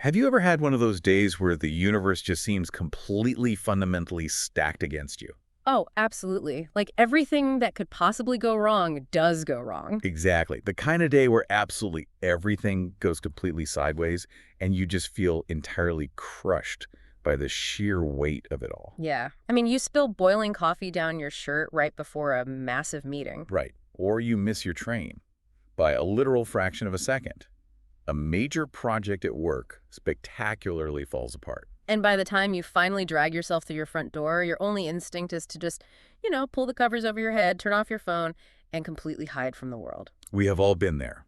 Have you ever had one of those days where the universe just seems completely fundamentally stacked against you? Oh, absolutely. Like everything that could possibly go wrong does go wrong. Exactly. The kind of day where absolutely everything goes completely sideways and you just feel entirely crushed by the sheer weight of it all. Yeah. I mean, you spill boiling coffee down your shirt right before a massive meeting. Right. Or you miss your train by a literal fraction of a second. A major project at work spectacularly falls apart. And by the time you finally drag yourself through your front door, your only instinct is to just, pull the covers over your head, turn off your phone, and completely hide from the world. We have all been there.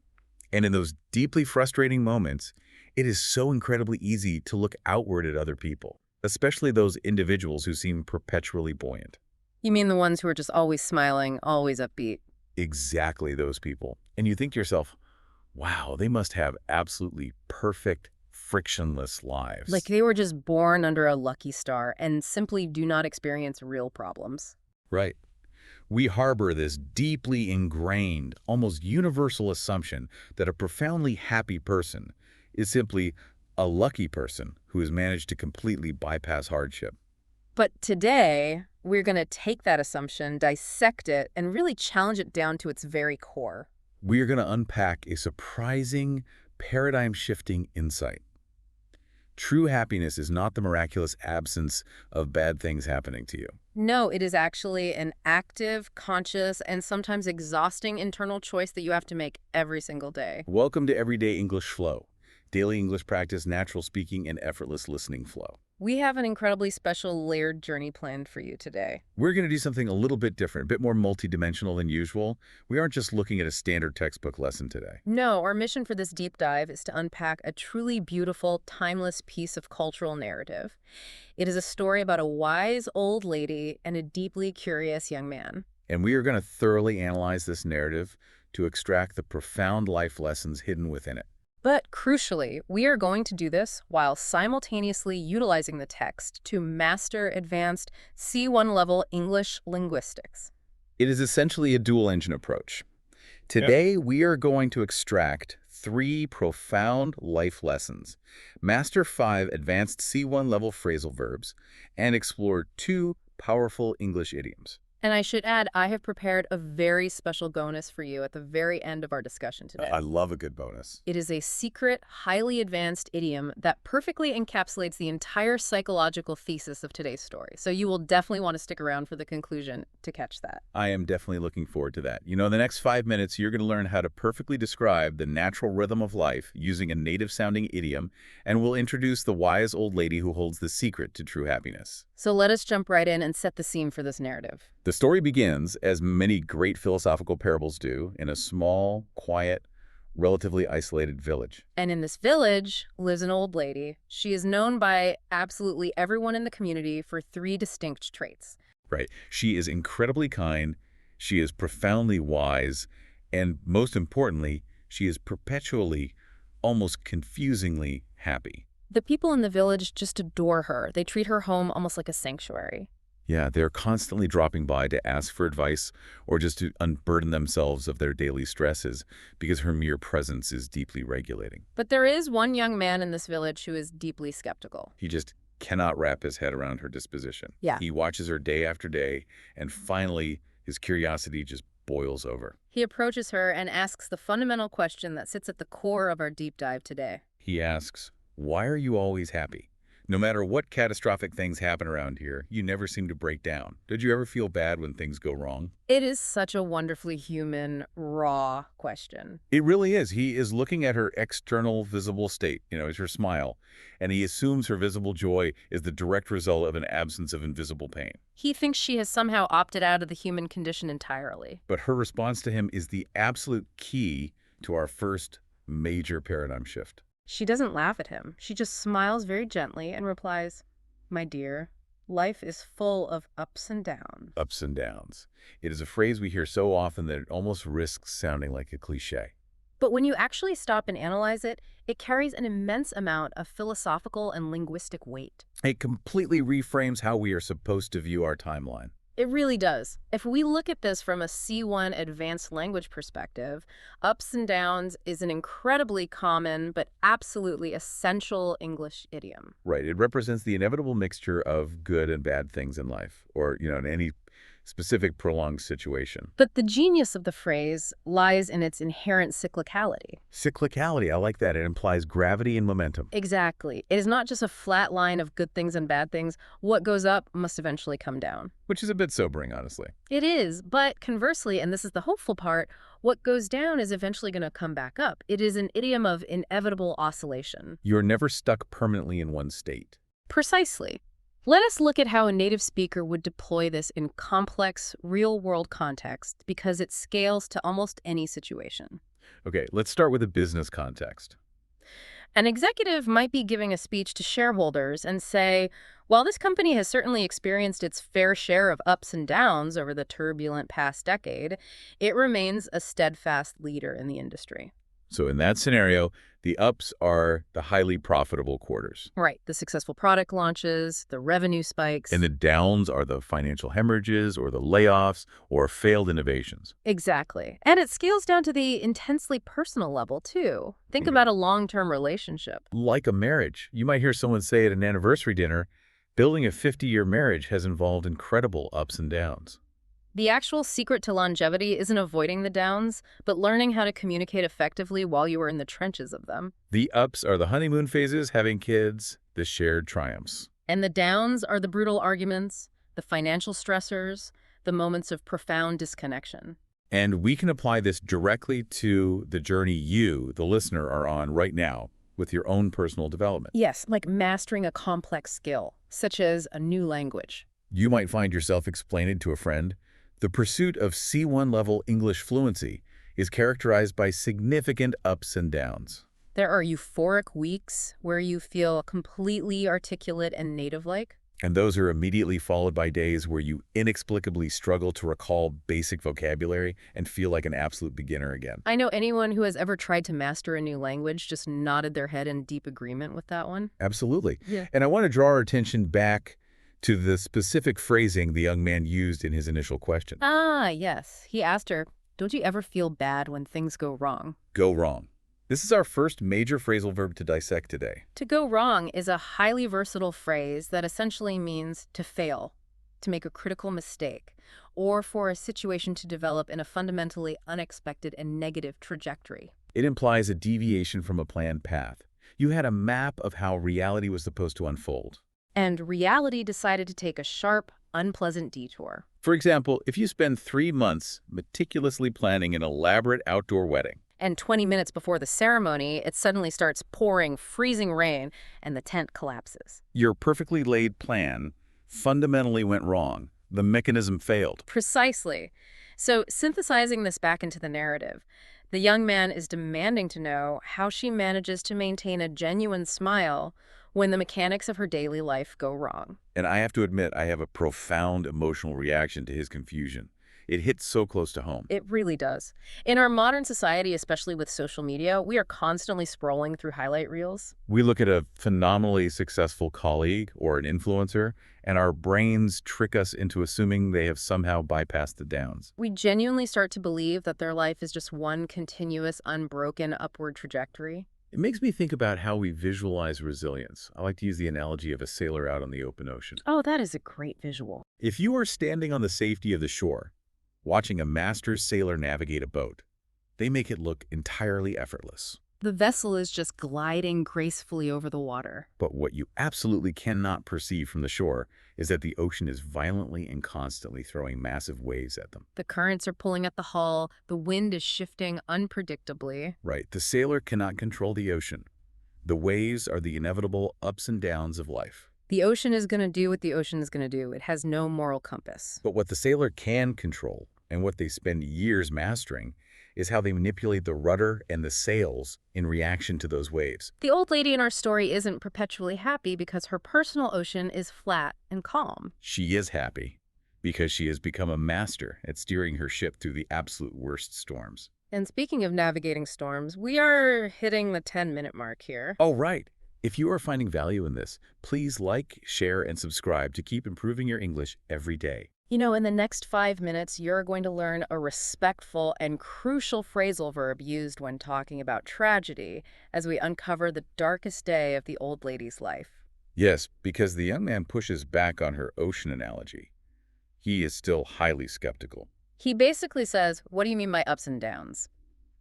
And in those deeply frustrating moments, it is so incredibly easy to look outward at other people, especially those individuals who seem perpetually buoyant. You mean the ones who are just always smiling, always upbeat? Exactly those people. And you think to yourself, wow, they must have absolutely perfect, frictionless Like lives. they were just born under a lucky star and simply do not experience real problems. Right. We harbor this deeply ingrained, almost universal assumption that a profoundly happy person is simply a lucky person who has managed to completely bypass hardship. But today, we're going to take that assumption, dissect it, and really challenge it down to its very core. We are going to unpack a surprising, paradigm-shifting insight. True happiness is not the miraculous absence of bad things happening to you. No, it is actually an active, conscious, and sometimes exhausting internal choice that you have to make every single day. Welcome to Everyday English Flow, daily English practice, natural speaking, and effortless listening flow. We have an incredibly special layered journey planned for you today. We're going to do something a little bit different, a bit more multidimensional than usual. We aren't just looking at a standard textbook lesson today. No, our mission for this deep dive is to unpack a truly beautiful, timeless piece of cultural narrative. It is a story about a wise old lady and a deeply curious young man. And we are going to thoroughly analyze this narrative to extract the profound life lessons hidden within it. But crucially, we are going to do this while simultaneously utilizing the text to master advanced C1 level English linguistics. It is essentially a dual-engine approach. Today, we are going to extract 3 profound life lessons, master 5 advanced C1 level phrasal verbs, and explore 2 powerful English idioms. And I should add, I have prepared a very special bonus for you at the very end of our discussion today. I love a good bonus. It is a secret, highly advanced idiom that perfectly encapsulates the entire psychological thesis of today's story. So you will definitely want to stick around for the conclusion to catch that. I am definitely looking forward to that. In the next 5 minutes, you're going to learn how to perfectly describe the natural rhythm of life using a native-sounding idiom, and we'll introduce the wise old lady who holds the secret to true happiness. So let us jump right in and set the scene for this narrative. The story begins, as many great philosophical parables do, in a small, quiet, relatively isolated village. And in this village lives an old lady. She is known by absolutely everyone in the community for 3 distinct traits. Right. She is incredibly kind, she is profoundly wise, and most importantly, she is perpetually, almost confusingly happy. The people in the village just adore her. They treat her home almost like a sanctuary. Yeah, they're constantly dropping by to ask for advice or just to unburden themselves of their daily stresses because her mere presence is deeply regulating. But there is one young man in this village who is deeply skeptical. He just cannot wrap his head around her disposition. Yeah. He watches her day after day, and finally, his curiosity just boils over. He approaches her and asks the fundamental question that sits at the core of our deep dive today. He asks, "Why are you always happy? No matter what catastrophic things happen around here, you never seem to break down. Did you ever feel bad when things go wrong?" It is such a wonderfully human, raw question. It really is. He is looking at her external visible state, as her smile, and he assumes her visible joy is the direct result of an absence of invisible pain. He thinks she has somehow opted out of the human condition entirely. But her response to him is the absolute key to our first major paradigm shift. She doesn't laugh at him. She just smiles very gently and replies, "My dear, life is full of ups and downs." Ups and downs. It is a phrase we hear so often that it almost risks sounding like a cliche. But when you actually stop and analyze it, it carries an immense amount of philosophical and linguistic weight. It completely reframes how we are supposed to view our timeline. It really does. If we look at this from a C1 advanced language perspective, ups and downs is an incredibly common but absolutely essential English idiom. Right. It represents the inevitable mixture of good and bad things in life, or, in any specific prolonged situation. But the genius of the phrase lies in its inherent cyclicality. Cyclicality, I like that. It implies gravity and momentum. Exactly. It is not just a flat line of good things and bad things. What goes up must eventually come down. Which is a bit sobering, honestly. It is, but conversely, and this is the hopeful part, what goes down is eventually going to come back up. It is an idiom of inevitable oscillation. You're never stuck permanently in one state. Precisely. Let us look at how a native speaker would deploy this in complex, real-world context because it scales to almost any situation. Okay, let's start with a business context. An executive might be giving a speech to shareholders and say, while this company has certainly experienced its fair share of ups and downs over the turbulent past decade, it remains a steadfast leader in the industry. So in that scenario, the ups are the highly profitable quarters. Right. The successful product launches, the revenue spikes. And the downs are the financial hemorrhages or the layoffs or failed innovations. Exactly. And it scales down to the intensely personal level, too. Think about a long-term relationship. Like a marriage. You might hear someone say at an anniversary dinner, building a 50-year marriage has involved incredible ups and downs. The actual secret to longevity isn't avoiding the downs, but learning how to communicate effectively while you are in the trenches of them. The ups are the honeymoon phases, having kids, the shared triumphs. And the downs are the brutal arguments, the financial stressors, the moments of profound disconnection. And we can apply this directly to the journey you, the listener, are on right now with your own personal development. Yes, like mastering a complex skill, such as a new language. You might find yourself explaining to a friend, the pursuit of C1 level English fluency is characterized by significant ups and downs. There are euphoric weeks where you feel completely articulate and native-like. And those are immediately followed by days where you inexplicably struggle to recall basic vocabulary and feel like an absolute beginner again. I know anyone who has ever tried to master a new language just nodded their head in deep agreement with that one. Absolutely. Yeah. And I want to draw our attention back to the specific phrasing the young man used in his initial question. Ah, yes. He asked her, don't you ever feel bad when things go wrong? Go wrong. This is our first major phrasal verb to dissect today. To go wrong is a highly versatile phrase that essentially means to fail, to make a critical mistake, or for a situation to develop in a fundamentally unexpected and negative trajectory. It implies a deviation from a planned path. You had a map of how reality was supposed to unfold. And reality decided to take a sharp, unpleasant detour. For example, if you spend 3 months meticulously planning an elaborate outdoor wedding, And 20 minutes before the ceremony, it suddenly starts pouring freezing rain and the tent collapses. your perfectly laid plan fundamentally went wrong. The mechanism failed. Precisely. So, synthesizing this back into the narrative, the young man is demanding to know how she manages to maintain a genuine smile when the mechanics of her daily life go wrong. And I have to admit, I have a profound emotional reaction to his confusion. It hits so close to home. It really does. In our modern society, especially with social media, we are constantly scrolling through highlight reels. We look at a phenomenally successful colleague or an influencer, and our brains trick us into assuming they have somehow bypassed the downs. We genuinely start to believe that their life is just one continuous, unbroken upward trajectory. It makes me think about how we visualize resilience. I like to use the analogy of a sailor out on the open ocean. Oh, that is a great visual. If you are standing on the safety of the shore, watching a master sailor navigate a boat, they make it look entirely effortless. The vessel is just gliding gracefully over the water. But what you absolutely cannot perceive from the shore is that the ocean is violently and constantly throwing massive waves at them. The currents are pulling at the hull, the wind is shifting unpredictably. Right, the sailor cannot control the ocean. The waves are the inevitable ups and downs of life. The ocean is going to do what the ocean is going to do. It has no moral compass. But what the sailor can control, and what they spend years mastering, is how they manipulate the rudder and the sails in reaction to those waves. The old lady in our story isn't perpetually happy because her personal ocean is flat and calm. She is happy because she has become a master at steering her ship through the absolute worst storms. And speaking of navigating storms, we are hitting the 10-minute mark here. Oh, right. If you are finding value in this, please like, share, and subscribe to keep improving your English every day. In the next 5 minutes, you're going to learn a respectful and crucial phrasal verb used when talking about tragedy as we uncover the darkest day of the old lady's life. Yes, because the young man pushes back on her ocean analogy. He is still highly skeptical. He basically says, "What do you mean by ups and downs?"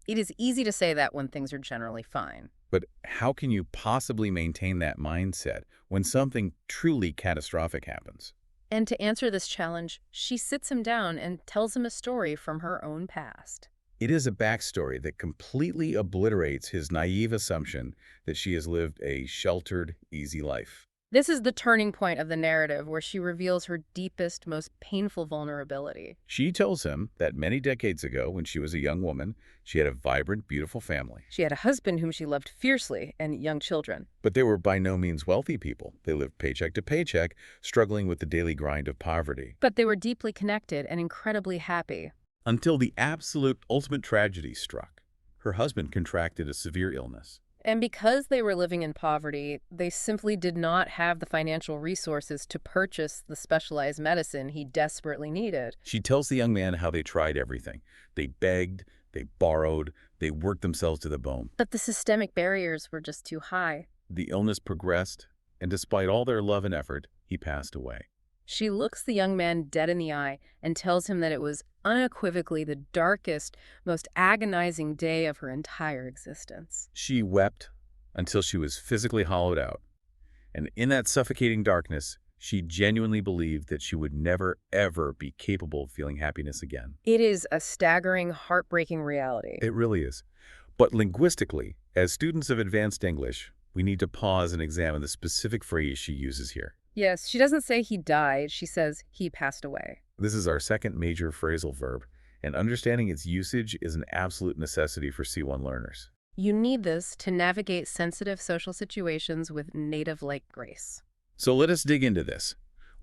It is easy to say that when things are generally fine. But how can you possibly maintain that mindset when something truly catastrophic happens? And to answer this challenge, she sits him down and tells him a story from her own past. It is a backstory that completely obliterates his naive assumption that she has lived a sheltered, easy life. This is the turning point of the narrative where she reveals her deepest, most painful vulnerability. She tells him that many decades ago, when she was a young woman, she had a vibrant, beautiful family. She had a husband whom she loved fiercely and young children. But they were by no means wealthy people. They lived paycheck to paycheck, struggling with the daily grind of poverty. But they were deeply connected and incredibly happy. Until the absolute ultimate tragedy struck. Her husband contracted a severe illness. And because they were living in poverty, they simply did not have the financial resources to purchase the specialized medicine he desperately needed. She tells the young man how they tried everything. They begged, they borrowed, they worked themselves to the bone. But the systemic barriers were just too high. The illness progressed, and despite all their love and effort, he passed away. She looks the young man dead in the eye and tells him that it was unequivocally the darkest, most agonizing day of her entire existence. She wept until she was physically hollowed out. And in that suffocating darkness, she genuinely believed that she would never, ever be capable of feeling happiness again. It is a staggering, heartbreaking reality. It really is. But linguistically, as students of advanced English, we need to pause and examine the specific phrase she uses here. Yes, she doesn't say he died, she says he passed away. This is our second major phrasal verb, and understanding its usage is an absolute necessity for C1 learners. You need this to navigate sensitive social situations with native-like grace. So let us dig into this.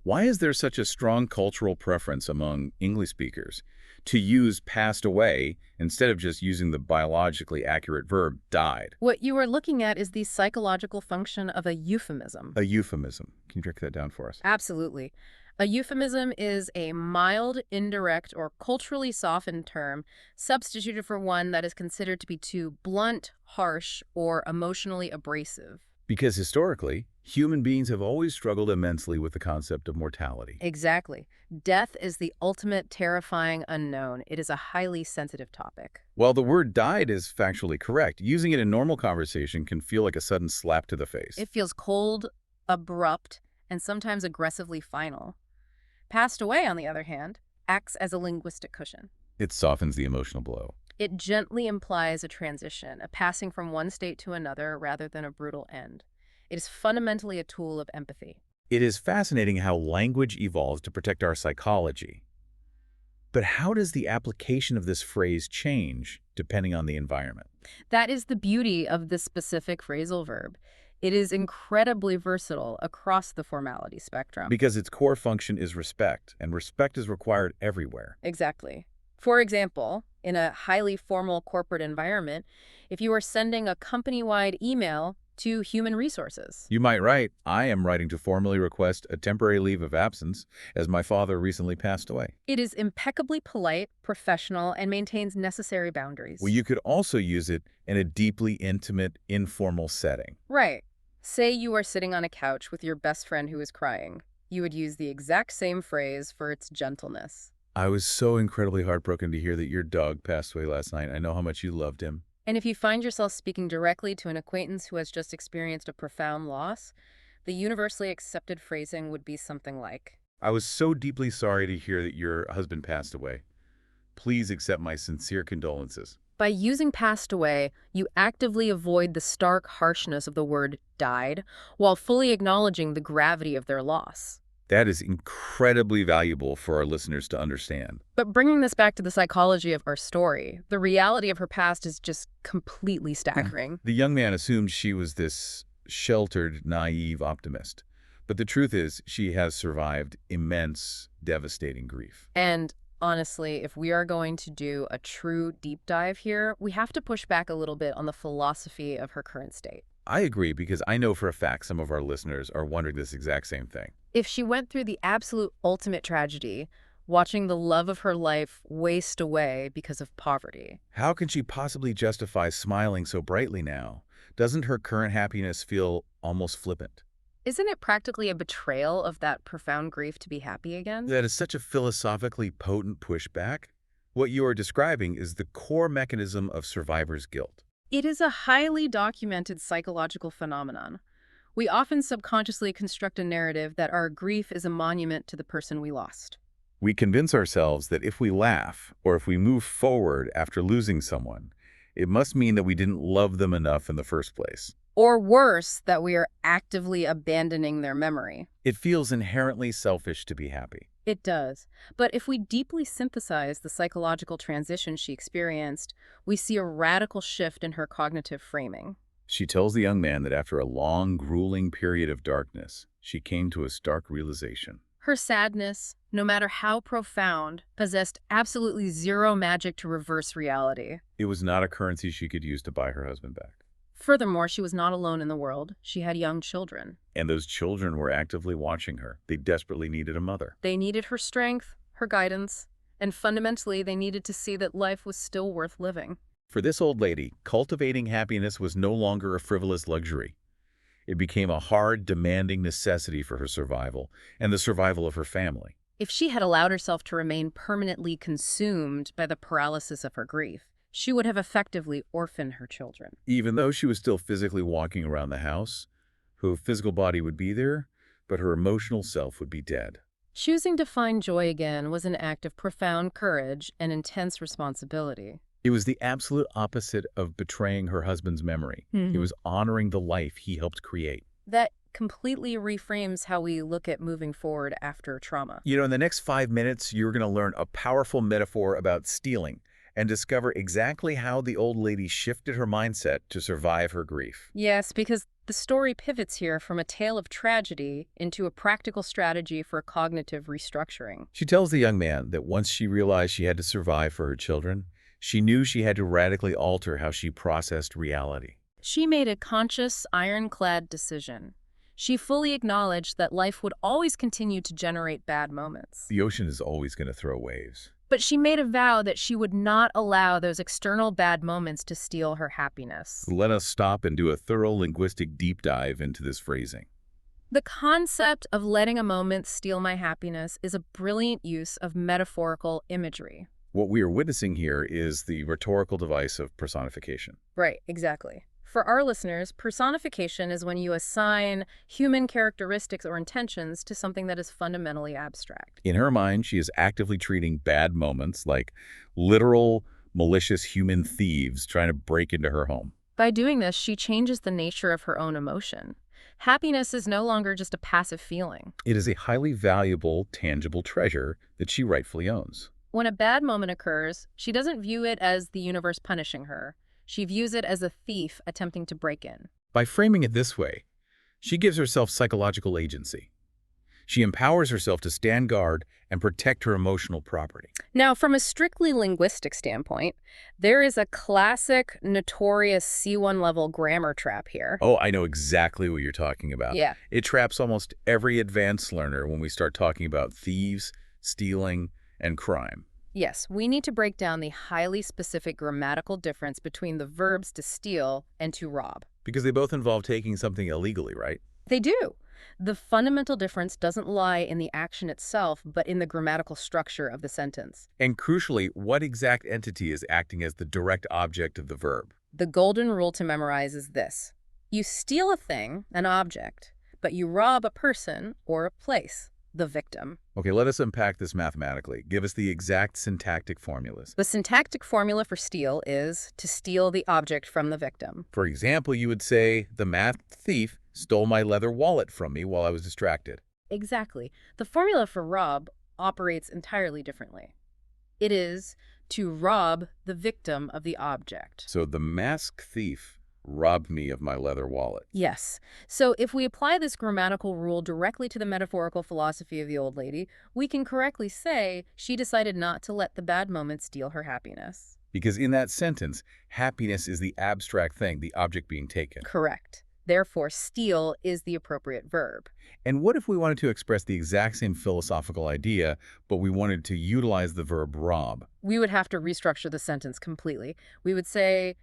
Why is there such a strong cultural preference among English speakers to use passed away instead of just using the biologically accurate verb died? What you are looking at is the psychological function of a euphemism. A euphemism. Can you break that down for us? Absolutely. A euphemism is a mild, indirect, or culturally softened term substituted for one that is considered to be too blunt, harsh, or emotionally abrasive. Because historically, human beings have always struggled immensely with the concept of mortality. Exactly. Death is the ultimate terrifying unknown. It is a highly sensitive topic. While the word died is factually correct, using it in normal conversation can feel like a sudden slap to the face. It feels cold, abrupt, and sometimes aggressively final. Passed away, on the other hand, acts as a linguistic cushion. It softens the emotional blow. It gently implies a transition, a passing from one state to another rather than a brutal end. It is fundamentally a tool of empathy. It is fascinating how language evolves to protect our psychology. But how does the application of this phrase change depending on the environment? That is the beauty of this specific phrasal verb. It is incredibly versatile across the formality spectrum. Because its core function is respect, and respect is required everywhere. Exactly. For example, in a highly formal corporate environment, if you are sending a company-wide email to human resources, You might write, I am writing to formally request a temporary leave of absence as my father recently passed away. it is impeccably polite, professional, and maintains necessary boundaries. Well, you could also use it in a deeply intimate, informal setting. Right. Say you are sitting on a couch with your best friend who is crying. You would use the exact same phrase for its gentleness. I was so incredibly heartbroken to hear that your dog passed away last night. I know how much you loved him. And if you find yourself speaking directly to an acquaintance who has just experienced a profound loss, the universally accepted phrasing would be something like, I was so deeply sorry to hear that your husband passed away. Please accept my sincere condolences. By using passed away, you actively avoid the stark harshness of the word died, while fully acknowledging the gravity of their loss. That is incredibly valuable for our listeners to understand. But bringing this back to the psychology of our story, the reality of her past is just completely staggering. The young man assumed she was this sheltered, naive optimist. But the truth is, she has survived immense, devastating grief. And honestly, if we are going to do a true deep dive here, we have to push back a little bit on the philosophy of her current state. I agree because I know for a fact some of our listeners are wondering this exact same thing. If she went through the absolute ultimate tragedy, watching the love of her life waste away because of poverty. How can she possibly justify smiling so brightly now? Doesn't her current happiness feel almost flippant? Isn't it practically a betrayal of that profound grief to be happy again? That is such a philosophically potent pushback. What you are describing is the core mechanism of survivor's guilt. It is a highly documented psychological phenomenon. We often subconsciously construct a narrative that our grief is a monument to the person we lost. We convince ourselves that if we laugh or if we move forward after losing someone, it must mean that we didn't love them enough in the first place. Or worse, that we are actively abandoning their memory. It feels inherently selfish to be happy. It does. But if we deeply synthesize the psychological transition she experienced, we see a radical shift in her cognitive framing. She tells the young man that after a long, grueling period of darkness, she came to a stark realization. Her sadness, no matter how profound, possessed absolutely zero magic to reverse reality. It was not a currency she could use to buy her husband back. Furthermore, she was not alone in the world. She had young children. And those children were actively watching her. They desperately needed a mother. They needed her strength, her guidance, and fundamentally, they needed to see that life was still worth living. For this old lady, cultivating happiness was no longer a frivolous luxury. It became a hard, demanding necessity for her survival and the survival of her family. If she had allowed herself to remain permanently consumed by the paralysis of her grief, she would have effectively orphaned her children. Even though she was still physically walking around the house, her physical body would be there, but her emotional self would be dead. Choosing to find joy again was an act of profound courage and intense responsibility. It was the absolute opposite of betraying her husband's memory. It was honoring the life he helped create. That completely reframes how we look at moving forward after trauma. You know, in the next 5 minutes, you're going to learn a powerful metaphor about stealing and discover exactly how the old lady shifted her mindset to survive her grief. Yes, because the story pivots here from a tale of tragedy into a practical strategy for cognitive restructuring. She tells the young man that once she realized she had to survive for her children, she knew she had to radically alter how she processed reality. She made a conscious, ironclad decision. She fully acknowledged that life would always continue to generate bad moments. The ocean is always going to throw waves. But she made a vow that she would not allow those external bad moments to steal her happiness. Let us stop and do a thorough linguistic deep dive into this phrasing. The concept of letting a moment steal my happiness is a brilliant use of metaphorical imagery. What we are witnessing here is the rhetorical device of personification. Right, exactly. For our listeners, personification is when you assign human characteristics or intentions to something that is fundamentally abstract. In her mind, she is actively treating bad moments like literal, malicious human thieves trying to break into her home. By doing this, she changes the nature of her own emotion. Happiness is no longer just a passive feeling. It is a highly valuable, tangible treasure that she rightfully owns. When a bad moment occurs, she doesn't view it as the universe punishing her. She views it as a thief attempting to break in. By framing it this way, she gives herself psychological agency. She empowers herself to stand guard and protect her emotional property. Now, from a strictly linguistic standpoint, there is a classic, notorious C1 level grammar trap here. Oh, I know exactly what you're talking about. Yeah. It traps almost every advanced learner when we start talking about thieves, stealing, and crime. Yes, we need to break down the highly specific grammatical difference between the verbs to steal and to rob. Because they both involve taking something illegally, right? They do. The fundamental difference doesn't lie in the action itself, but in the grammatical structure of the sentence. And crucially, what exact entity is acting as the direct object of the verb? The golden rule to memorize is this. You steal a thing, an object, but you rob a person or a place, the victim. Okay, let us unpack this mathematically. Give us the exact syntactic formulas. The syntactic formula for steal is to steal the object from the victim. For example, you would say, the math thief stole my leather wallet from me while I was distracted. Exactly. The formula for rob operates entirely differently. It is to rob the victim of the object. So the masked thief robbed me of my leather wallet. Yes. So if we apply this grammatical rule directly to the metaphorical philosophy of the old lady, we can correctly say she decided not to let the bad moment steal her happiness. Because in that sentence, happiness is the abstract thing, the object being taken. Correct. Therefore, steal is the appropriate verb. And what if we wanted to express the exact same philosophical idea, but we wanted to utilize the verb rob? We would have to restructure the sentence completely. We would say,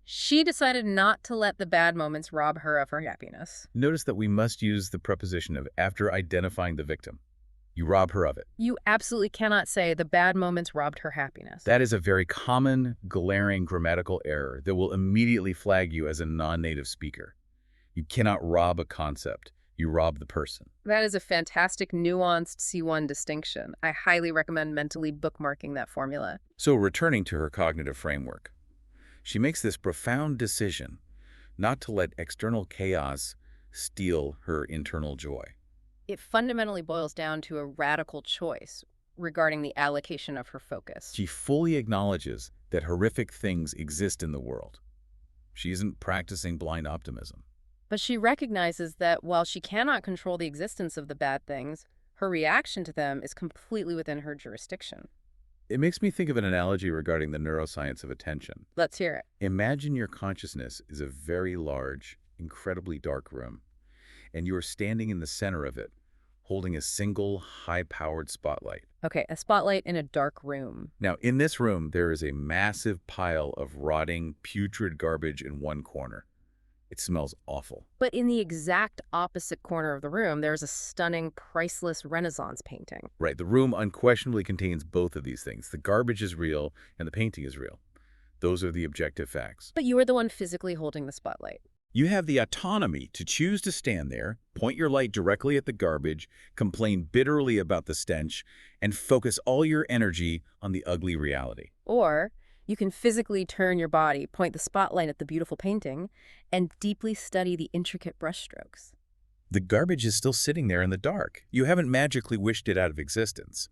she decided not to let the bad moments rob her of her happiness. Notice that we must use the preposition of after identifying the victim. You rob her of it. You absolutely cannot say the bad moments robbed her happiness. That is a very common, glaring grammatical error that will immediately flag you as a non-native speaker. You cannot rob a concept. You rob the person. That is a fantastic, nuanced C1 distinction. I highly recommend mentally bookmarking that formula. So returning to her cognitive framework, she makes this profound decision not to let external chaos steal her internal joy. It fundamentally boils down to a radical choice regarding the allocation of her focus. She fully acknowledges that horrific things exist in the world. She isn't practicing blind optimism. But she recognizes that while she cannot control the existence of the bad things, her reaction to them is completely within her jurisdiction. It makes me think of an analogy regarding the neuroscience of attention. Let's hear it. Imagine your consciousness is a very large, incredibly dark room, and you are standing in the center of it, holding a single high-powered spotlight. Okay, a spotlight in a dark room. Now, in this room, there is a massive pile of rotting, putrid garbage in one corner. It smells awful. But in the exact opposite corner of the room, there's a stunning, priceless Renaissance painting. Right, the room unquestionably contains both of these things. The garbage is real, and the painting is real. Those are the objective facts. But you are the one physically holding the spotlight. You have the autonomy to choose to stand there, point your light directly at the garbage, complain bitterly about the stench, and focus all your energy on the ugly reality. Or you can physically turn your body, point the spotlight at the beautiful painting, and deeply study the intricate brushstrokes. The garbage is still sitting there in the dark. You haven't magically wished it out of existence,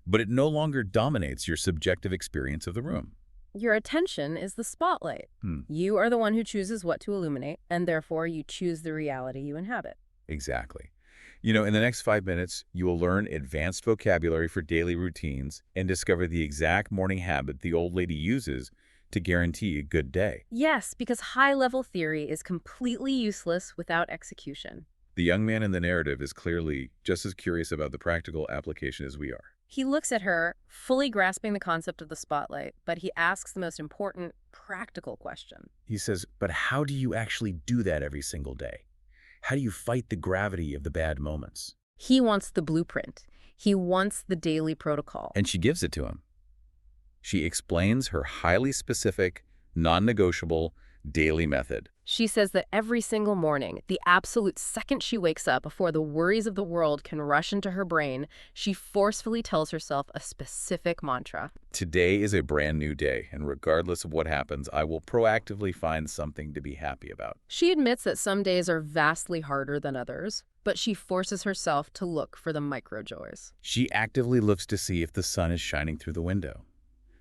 but it no longer dominates your subjective experience of the room. Your attention is the spotlight. You are the one who chooses what to illuminate, and therefore you choose the reality you inhabit. Exactly. In the next 5 minutes, you will learn advanced vocabulary for daily routines and discover the exact morning habit the old lady uses to guarantee a good day. Yes, because high-level theory is completely useless without execution. The young man in the narrative is clearly just as curious about the practical application as we are. He looks at her, fully grasping the concept of the spotlight, but he asks the most important, practical question. He says, but how do you actually do that every single day? How do you fight the gravity of the bad moments? He wants the blueprint. He wants the daily protocol. And she gives it to him. She explains her highly specific, non-negotiable daily method. She says that every single morning, the absolute second she wakes up before the worries of the world can rush into her brain, she forcefully tells herself a specific mantra. Today is a brand new day, and regardless of what happens, I will proactively find something to be happy about. She admits that some days are vastly harder than others, but she forces herself to look for the micro-joys. She actively looks to see if the sun is shining through the window.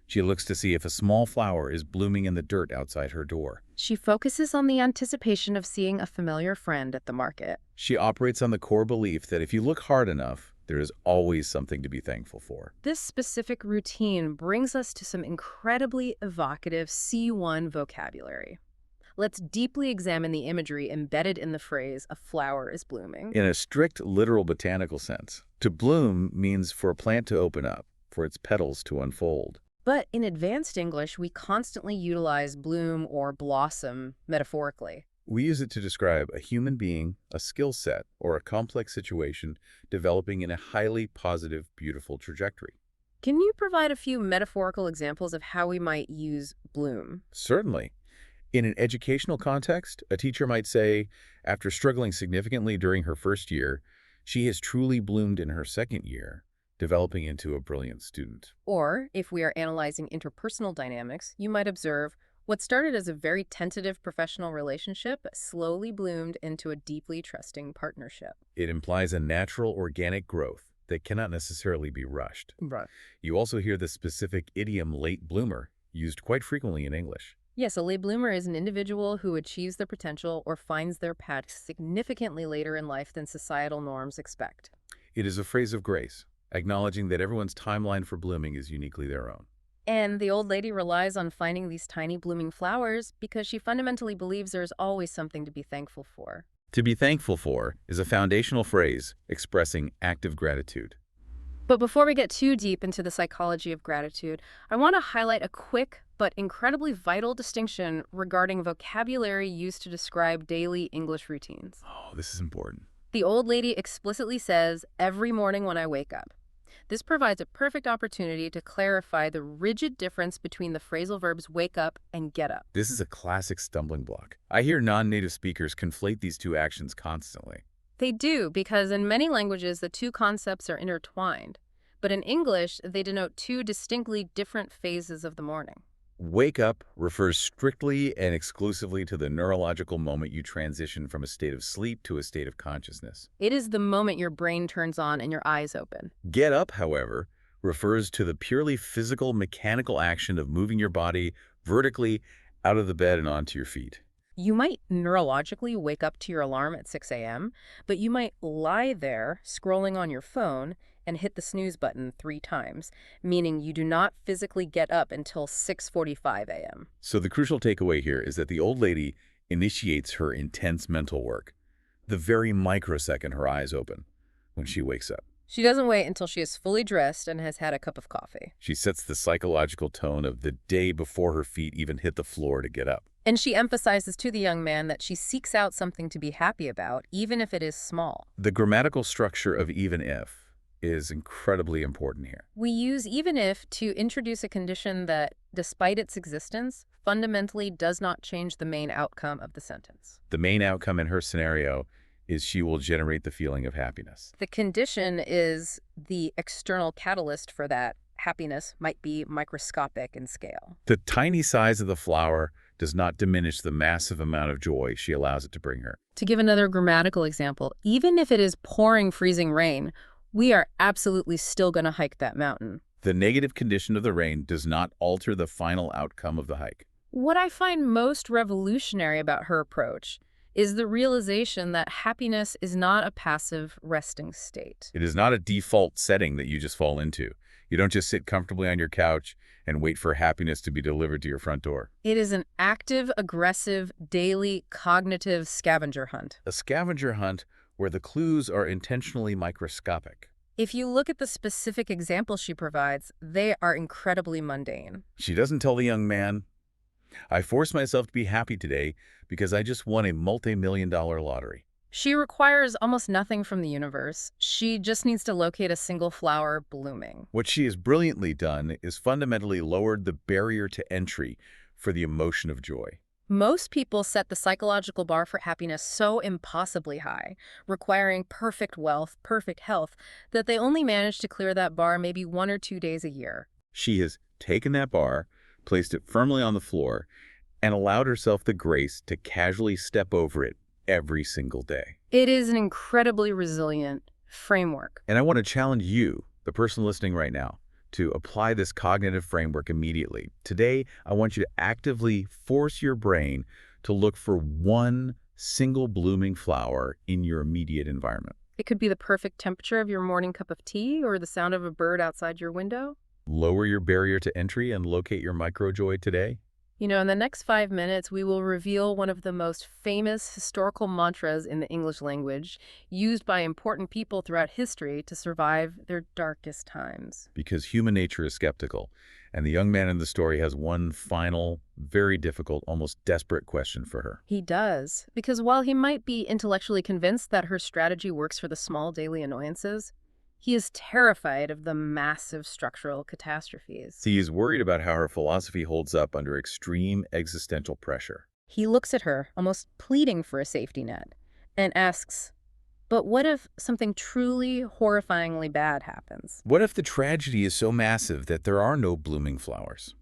She looks to see if a small flower is blooming in the dirt outside her door. She focuses on the anticipation of seeing a familiar friend at the market. She operates on the core belief that if you look hard enough, there is always something to be thankful for. This specific routine brings us to some incredibly evocative C1 vocabulary. Let's deeply examine the imagery embedded in the phrase, a flower is blooming. In a strict literal botanical sense, to bloom means for a plant to open up, for its petals to unfold. But in advanced English, we constantly utilize bloom or blossom metaphorically. We use it to describe a human being, a skill set, or a complex situation developing in a highly positive, beautiful trajectory. Can you provide a few metaphorical examples of how we might use bloom? Certainly. In an educational context, a teacher might say, after struggling significantly during her first year, she has truly bloomed in her second year, developing into a brilliant student. Or, if we are analyzing interpersonal dynamics, you might observe what started as a very tentative professional relationship slowly bloomed into a deeply trusting partnership. It implies a natural, organic growth that cannot necessarily be rushed. Right. You also hear the specific idiom late bloomer used quite frequently in English. Yes, a late bloomer is an individual who achieves their potential or finds their path significantly later in life than societal norms expect. It is a phrase of grace, acknowledging that everyone's timeline for blooming is uniquely their own. And the old lady relies on finding these tiny blooming flowers because she fundamentally believes there's always something to be thankful for. To be thankful for is a foundational phrase expressing active gratitude. But before we get too deep into the psychology of gratitude, I want to highlight a quick but incredibly vital distinction regarding vocabulary used to describe daily English routines. Oh, this is important. The old lady explicitly says, "Every morning when I wake up." This provides a perfect opportunity to clarify the rigid difference between the phrasal verbs wake up and get up. This is a classic stumbling block. I hear non-native speakers conflate these two actions constantly. They do, because in many languages the two concepts are intertwined. But in English, they denote two distinctly different phases of the morning. Wake up refers strictly and exclusively to the neurological moment you transition from a state of sleep to a state of consciousness. It is the moment your brain turns on and your eyes open. Get up, however, refers to the purely physical, mechanical action of moving your body vertically out of the bed and onto your feet. You might neurologically wake up to your alarm at 6 a.m., but you might lie there scrolling on your phone and hit the snooze button 3 times, meaning you do not physically get up until 6:45 a.m. So the crucial takeaway here is that the old lady initiates her intense mental work the very microsecond her eyes open when she wakes up. She doesn't wait until she is fully dressed and has had a cup of coffee. She sets the psychological tone of the day before her feet even hit the floor to get up. And she emphasizes to the young man that she seeks out something to be happy about, even if it is small. The grammatical structure of even if is incredibly important here. We use even if to introduce a condition that, despite its existence, fundamentally does not change the main outcome of the sentence. The main outcome in her scenario is she will generate the feeling of happiness. The condition is the external catalyst for that. Happiness might be microscopic in scale. The tiny size of the flower does not diminish the massive amount of joy she allows it to bring her. To give another grammatical example, even if it is pouring freezing rain, we are absolutely still going to hike that mountain. The negative condition of the rain does not alter the final outcome of the hike. What I find most revolutionary about her approach is the realization that happiness is not a passive resting state. It is not a default setting that you just fall into. You don't just sit comfortably on your couch and wait for happiness to be delivered to your front door. It is an active, aggressive, daily, cognitive scavenger hunt. A scavenger hunt where the clues are intentionally microscopic. If you look at the specific examples she provides, they are incredibly mundane. She doesn't tell the young man, "I forced myself to be happy today because I just won a multi-million-dollar lottery." She requires almost nothing from the universe. She just needs to locate a single flower blooming. What she has brilliantly done is fundamentally lowered the barrier to entry for the emotion of joy. Most people set the psychological bar for happiness so impossibly high, requiring perfect wealth, perfect health, that they only manage to clear that bar maybe 1 or 2 days a year. She has taken that bar, placed it firmly on the floor, and allowed herself the grace to casually step over it every single day. It is an incredibly resilient framework. And I want to challenge you, the person listening right now, to apply this cognitive framework immediately. Today, I want you to actively force your brain to look for one single blooming flower in your immediate environment. It could be the perfect temperature of your morning cup of tea or the sound of a bird outside your window. Lower your barrier to entry and locate your microjoy today. You know, in the next 5 minutes, we will reveal one of the most famous historical mantras in the English language, used by important people throughout history to survive their darkest times. Because human nature is skeptical, and the young man in the story has one final, very difficult, almost desperate question for her. He does, because while he might be intellectually convinced that her strategy works for the small daily annoyances, he is terrified of the massive structural catastrophes. He is worried about how her philosophy holds up under extreme existential pressure. He looks at her, almost pleading for a safety net, and asks, but what if something truly horrifyingly bad happens? What if the tragedy is so massive that there are no blooming flowers?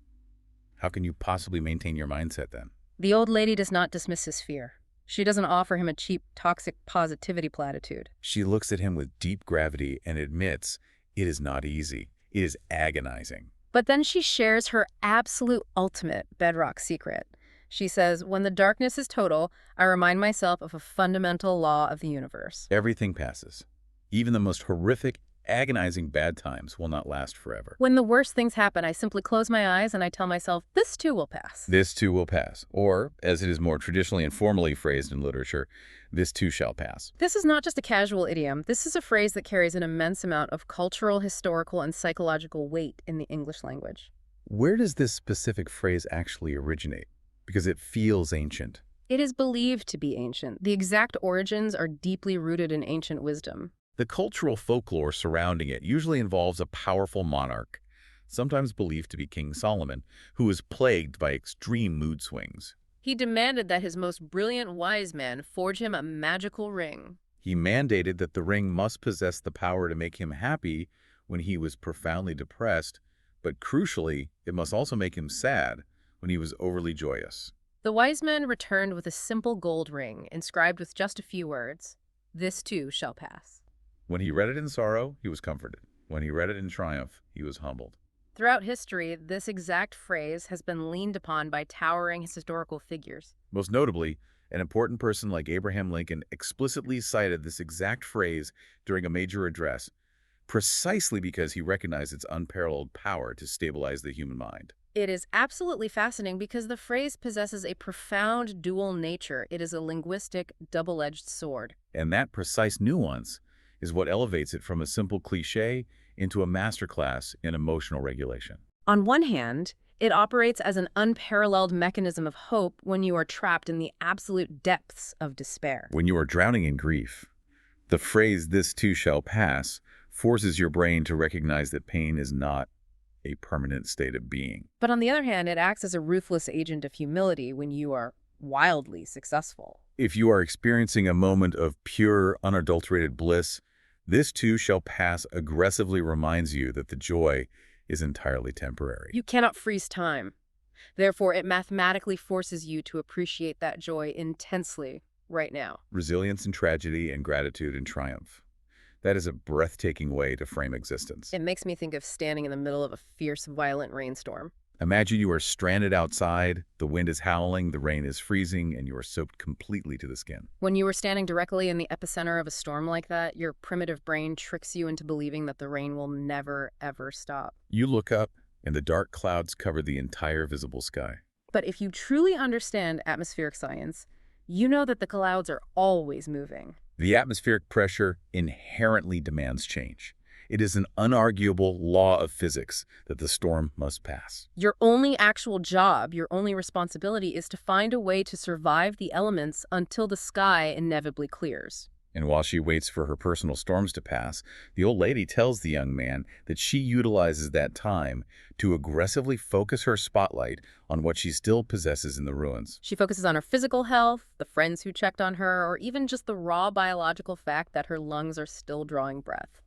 How can you possibly maintain your mindset then? The old lady does not dismiss his fear. She doesn't offer him a cheap, toxic positivity platitude. She looks at him with deep gravity and admits it is not easy. It is agonizing. But then she shares her absolute ultimate bedrock secret. She says, when the darkness is total, I remind myself of a fundamental law of the universe. Everything passes. Even the most horrific, Agonizing bad times will not last forever. When the worst things happen, I simply close my eyes and I tell myself, this too will pass. This too will pass. Or, as it is more traditionally and formally phrased in literature, this too shall pass. This is not just a casual idiom. This is a phrase that carries an immense amount of cultural, historical, and psychological weight in the English language. Where does this specific phrase actually originate? Because it feels ancient. It is believed to be ancient. The exact origins are deeply rooted in ancient wisdom. The cultural folklore surrounding it usually involves a powerful monarch, sometimes believed to be King Solomon, who was plagued by extreme mood swings. He demanded that his most brilliant wise men forge him a magical ring. He mandated that the ring must possess the power to make him happy when he was profoundly depressed, but crucially, it must also make him sad when he was overly joyous. The wise men returned with a simple gold ring, inscribed with just a few words, "This too shall pass." When he read it in sorrow, he was comforted. When he read it in triumph, he was humbled. Throughout history, this exact phrase has been leaned upon by towering historical figures. Most notably, an important person like Abraham Lincoln explicitly cited this exact phrase during a major address, precisely because he recognized its unparalleled power to stabilize the human mind. It is absolutely fascinating because the phrase possesses a profound dual nature. It is a linguistic, double-edged sword. And that precise nuance is what elevates it from a simple cliché into a masterclass in emotional regulation. On one hand, it operates as an unparalleled mechanism of hope when you are trapped in the absolute depths of despair. When you are drowning in grief, the phrase "this too shall pass" forces your brain to recognize that pain is not a permanent state of being. But on the other hand, it acts as a ruthless agent of humility when you are wildly successful. If you are experiencing a moment of pure, unadulterated bliss, "this too shall pass" aggressively reminds you that the joy is entirely temporary. You cannot freeze time. Therefore, it mathematically forces you to appreciate that joy intensely right now. Resilience in tragedy and gratitude in triumph. That is a breathtaking way to frame existence. It makes me think of standing in the middle of a fierce, violent rainstorm. Imagine you are stranded outside, the wind is howling, the rain is freezing, and you are soaked completely to the skin. When you are standing directly in the epicenter of a storm like that, your primitive brain tricks you into believing that the rain will never, ever stop. You look up, and the dark clouds cover the entire visible sky. But if you truly understand atmospheric science, you know that the clouds are always moving. The atmospheric pressure inherently demands change. It is an unarguable law of physics that the storm must pass. Your only actual job, your only responsibility is to find a way to survive the elements until the sky inevitably clears. And while she waits for her personal storms to pass, the old lady tells the young man that she utilizes that time to aggressively focus her spotlight on what she still possesses in the ruins. She focuses on her physical health, the friends who checked on her, or even just the raw biological fact that her lungs are still drawing breath.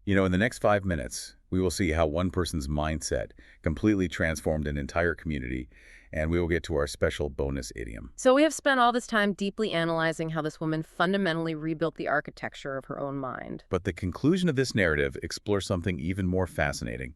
You know, in the next 5 minutes, we will see how one person's mindset completely transformed an entire community, and we will get to our special bonus idiom. So we have spent all this time deeply analyzing how this woman fundamentally rebuilt the architecture of her own mind. But the conclusion of this narrative explores something even more fascinating: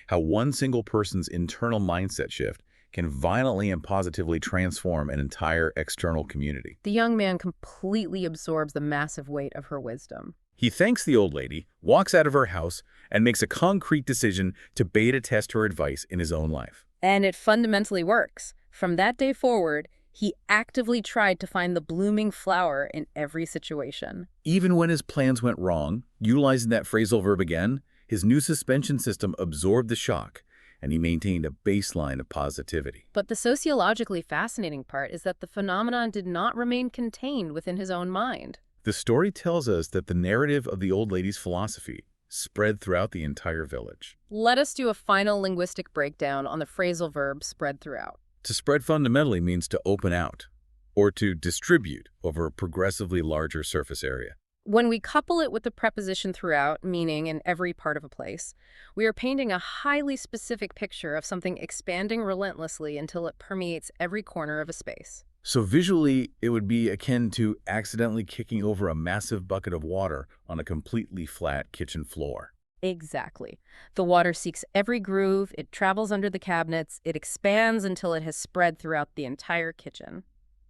how one single person's internal mindset shift can violently and positively transform an entire external community. The young man completely absorbs the massive weight of her wisdom. He thanks the old lady, walks out of her house, and makes a concrete decision to beta test her advice in his own life. And it fundamentally works. From that day forward, he actively tried to find the blooming flower in every situation. Even when his plans went wrong, utilizing that phrasal verb again, his new suspension system absorbed the shock, and he maintained a baseline of positivity. But the sociologically fascinating part is that the phenomenon did not remain contained within his own mind. The story tells us that the narrative of the old lady's philosophy spread throughout the entire village. Let us do a final linguistic breakdown on the phrasal verb spread throughout. To spread fundamentally means to open out, or to distribute over a progressively larger surface area. When we couple it with the preposition throughout, meaning in every part of a place, we are painting a highly specific picture of something expanding relentlessly until it permeates every corner of a space. So visually, it would be akin to accidentally kicking over a massive bucket of water on a completely flat kitchen floor. Exactly. The water seeks every groove, it travels under the cabinets, it expands until it has spread throughout the entire kitchen.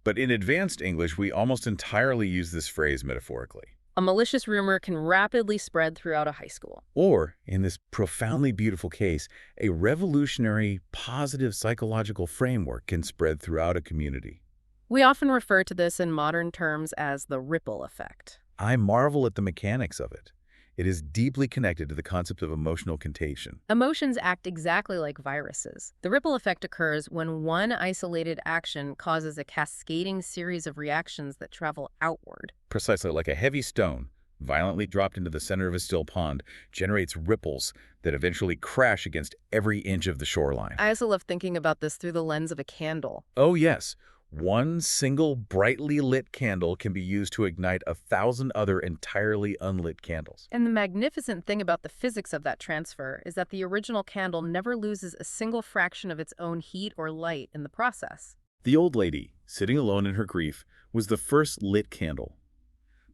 But in advanced English, we almost entirely use this phrase metaphorically. A malicious rumor can rapidly spread throughout a high school. Or, in this profoundly beautiful case, a revolutionary, positive psychological framework can spread throughout a community. We often refer to this in modern terms as the ripple effect. I marvel at the mechanics of it. It is deeply connected to the concept of emotional contagion. Emotions act exactly like viruses. The ripple effect occurs when one isolated action causes a cascading series of reactions that travel outward. Precisely like a heavy stone, violently dropped into the center of a still pond, generates ripples that eventually crash against every inch of the shoreline. I also love thinking about this through the lens of a candle. Oh yes, one single brightly lit candle can be used to ignite 1,000 other entirely unlit candles. And the magnificent thing about the physics of that transfer is that the original candle never loses a single fraction of its own heat or light in the process. The old lady, sitting alone in her grief, was the first lit candle.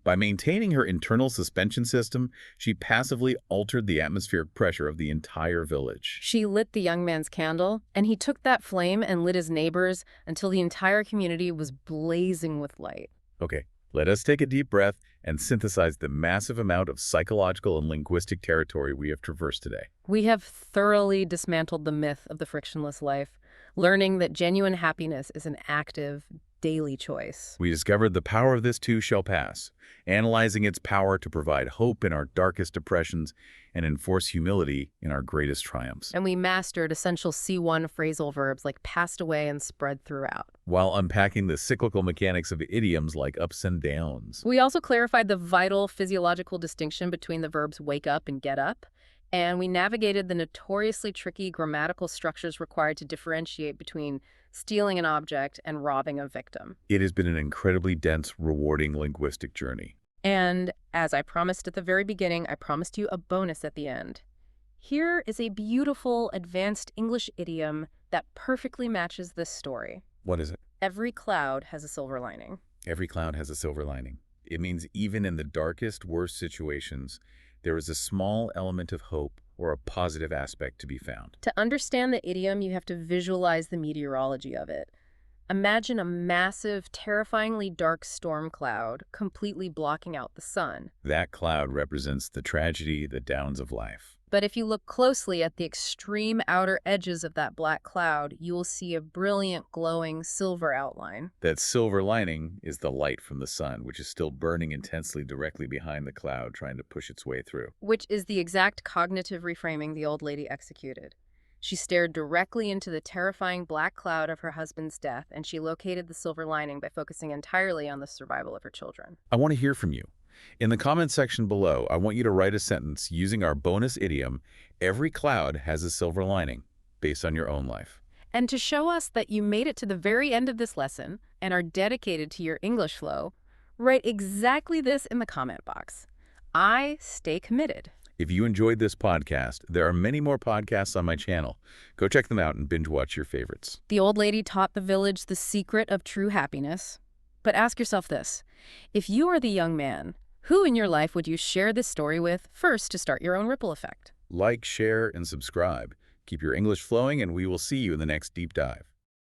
By maintaining her internal suspension system, she passively altered the atmospheric pressure of the entire village. She lit the young man's candle, and he took that flame and lit his neighbors until the entire community was blazing with light. Okay, let us take a deep breath and synthesize the massive amount of psychological and linguistic territory we have traversed today. We have thoroughly dismantled the myth of the frictionless life, learning that genuine happiness is an active, daily choice. We discovered the power of this too shall pass, analyzing its power to provide hope in our darkest depressions and enforce humility in our greatest triumphs. And we mastered essential C1 phrasal verbs like passed away and spread throughout. While unpacking the cyclical mechanics of idioms like ups and downs. We also clarified the vital physiological distinction between the verbs wake up and get up. And we navigated the notoriously tricky grammatical structures required to differentiate between stealing an object and robbing a victim. It has been an incredibly dense, rewarding linguistic journey. And as I promised at the very beginning, I promised you a bonus at the end. Here is a beautiful, advanced English idiom that perfectly matches this story. What is it? Every cloud has a silver lining. Every cloud has a silver lining. It means even in the darkest, worst situations, there is a small element of hope or a positive aspect to be found. To understand the idiom, you have to visualize the meteorology of it. Imagine a massive, terrifyingly dark storm cloud completely blocking out the sun. That cloud represents the tragedy, the downs of life. But if you look closely at the extreme outer edges of that black cloud, you will see a brilliant, glowing silver outline. That silver lining is the light from the sun, which is still burning intensely directly behind the cloud, trying to push its way through. Which is the exact cognitive reframing the old lady executed. She stared directly into the terrifying black cloud of her husband's death, and she located the silver lining by focusing entirely on the survival of her children. I want to hear from you. In the comment section below, I want you to write a sentence using our bonus idiom, every cloud has a silver lining, based on your own life. And to show us that you made it to the very end of this lesson and are dedicated to your English flow, write exactly this in the comment box. I stay committed. If you enjoyed this podcast, there are many more podcasts on my channel. Go check them out and binge watch your favorites. The old lady taught the village the secret of true happiness. But ask yourself this. If you are the young man, who in your life would you share this story with first to start your own ripple effect? Like, share, and subscribe. Keep your English flowing, and we will see you in the next deep dive.